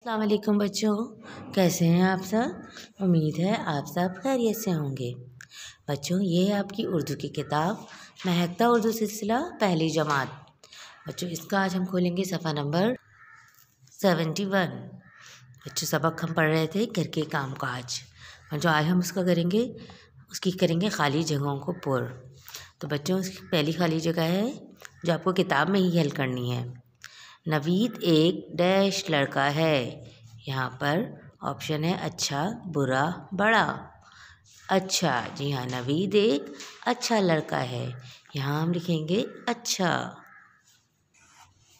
अस्सलाम वालेकुम बच्चों, कैसे हैं आप सब। उम्मीद है आप सब खैरियत से होंगे। बच्चों, ये है आपकी उर्दू की किताब महकता उर्दू सिलसिला पहली जमात। बच्चों, इसका आज हम खोलेंगे सफ़ा नंबर 71। बच्चों, सबक हम पढ़ रहे थे घर के काम काज, और जो आज हम उसका करेंगे उसकी करेंगे खाली जगहों को पुर। तो बच्चों, उसकी पहली खाली जगह है जो आपको किताब में ही हल करनी है। नवीद एक डैश लड़का है। यहाँ पर ऑप्शन है अच्छा, बुरा, बड़ा। अच्छा, जी हाँ, नवीद एक अच्छा लड़का है। यहाँ हम लिखेंगे अच्छा।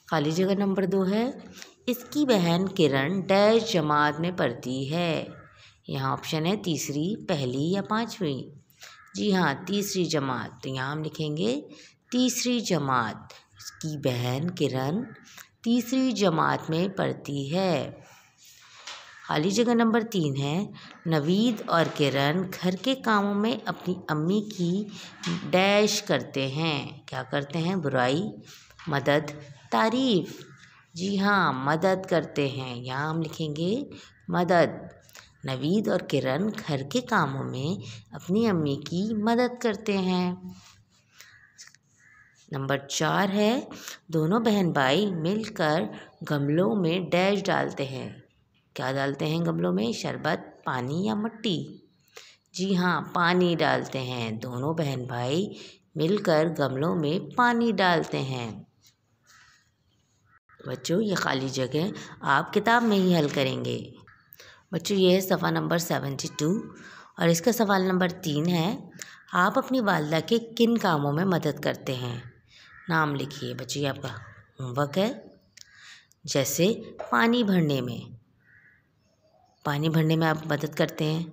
खाली जगह नंबर 2 है, इसकी बहन किरण डैश जमात में पढ़ती है। यहाँ ऑप्शन है तीसरी, पहली या पाँचवीं। जी हाँ, तीसरी जमात। तो यहाँ हम लिखेंगे तीसरी जमात। इसकी बहन किरण तीसरी जमात में पढ़ती है। खाली जगह नंबर 3 है, नवीद और किरण घर के कामों में अपनी अम्मी की डैश करते हैं। क्या करते हैं? बुराई, मदद, तारीफ। जी हाँ, मदद करते हैं। यहाँ हम लिखेंगे मदद। नवीद और किरण घर के कामों में अपनी अम्मी की मदद करते हैं। नंबर 4 है, दोनों बहन भाई मिलकर गमलों में डैश डालते हैं। क्या डालते हैं गमलों में? शरबत, पानी या मिट्टी? जी हाँ, पानी डालते हैं। दोनों बहन भाई मिलकर गमलों में पानी डालते हैं। बच्चों, ये खाली जगह आप किताब में ही हल करेंगे। बच्चों, ये है सफ़ा नंबर 72 और इसका सवाल नंबर 3 है, आप अपनी वालिदा के किन कामों में मदद करते हैं? नाम लिखिए। बच्चों, ये आपका होमवर्क है। जैसे पानी भरने में आप मदद करते हैं।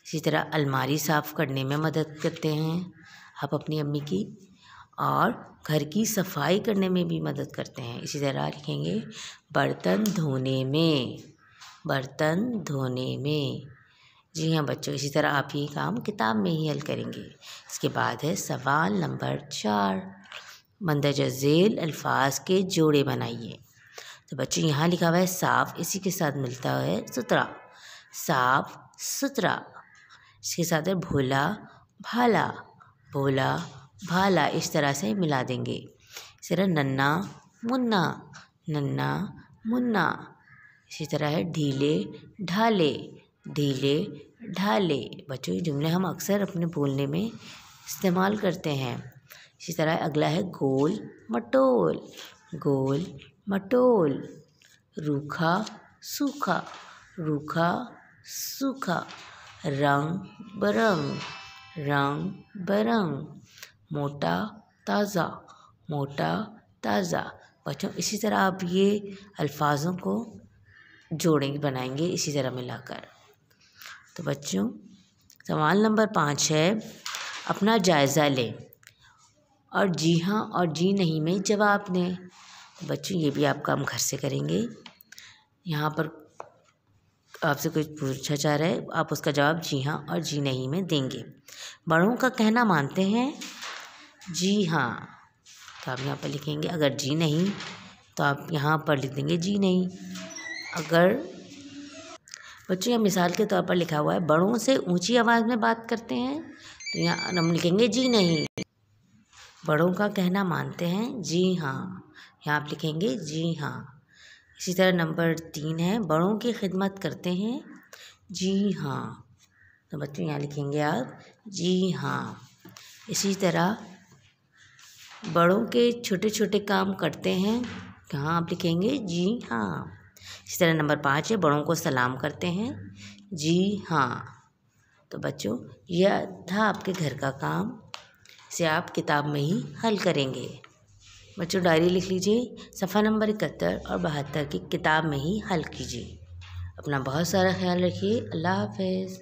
इसी तरह अलमारी साफ़ करने में मदद करते हैं आप अपनी अम्मी की, और घर की सफाई करने में भी मदद करते हैं। इसी तरह लिखेंगे बर्तन धोने में। जी हाँ बच्चों, इसी तरह आप ये काम किताब में ही हल करेंगे। इसके बाद है सवाल नंबर 4, मंदरजा झेल अल्फाज के जोड़े बनाइए। तो बच्चों, यहाँ लिखा हुआ है साफ, इसी के साथ मिलता है सुथरा। साफ सुथरा। इसके साथ है भोला भाला, भोला भाला। इस तरह से मिला देंगे। इसी तरह नन्ना मुन्ना। इसी तरह है ढीले ढाले। बच्चों, ये जुमले हम अक्सर अपने बोलने में इस्तेमाल करते हैं। इसी तरह अगला है गोल मटोल, रूखा सूखा, रंग बरंग, मोटा ताज़ा। बच्चों, इसी तरह आप ये अल्फाजों को बनाएंगे इसी तरह मिलाकर। तो बच्चों, सवाल नंबर 5 है, अपना जायज़ा लें और जी हाँ और जी नहीं में जवाब दें। बच्चों, ये भी आप काम घर से करेंगे। यहाँ पर आपसे कुछ पूछा जा रहा है, आप उसका जवाब जी हाँ और जी नहीं में देंगे। बड़ों का कहना मानते हैं? जी हाँ। तो आप यहाँ पर लिखेंगे, अगर जी नहीं तो आप यहाँ पर लिख देंगे जी नहीं। अगर बच्चों, यहाँ मिसाल के तौर पर लिखा हुआ है बड़ों से ऊंची आवाज़ में बात करते हैं, तो यहाँ हम लिखेंगे जी नहीं। बड़ों का कहना मानते हैं? जी हाँ। यहाँ आप लिखेंगे जी हाँ। इसी तरह नंबर 3 है, बड़ों की खिदमत करते हैं? जी हाँ। तो बच्चों, यहाँ लिखेंगे आप जी हाँ। इसी तरह बड़ों के छोटे छोटे काम करते हैं, कहाँ आप लिखेंगे जी हाँ। इसी तरह नंबर 5 है, बड़ों को सलाम करते हैं? जी हाँ। तो बच्चों, यह था आपके घर का काम, इसे आप किताब में ही हल करेंगे। बच्चों, डायरी लिख लीजिए, सफ़ा नंबर 71 और 72 की किताब में ही हल कीजिए। अपना बहुत सारा ख्याल रखिए। अल्लाह हाफ़िज़।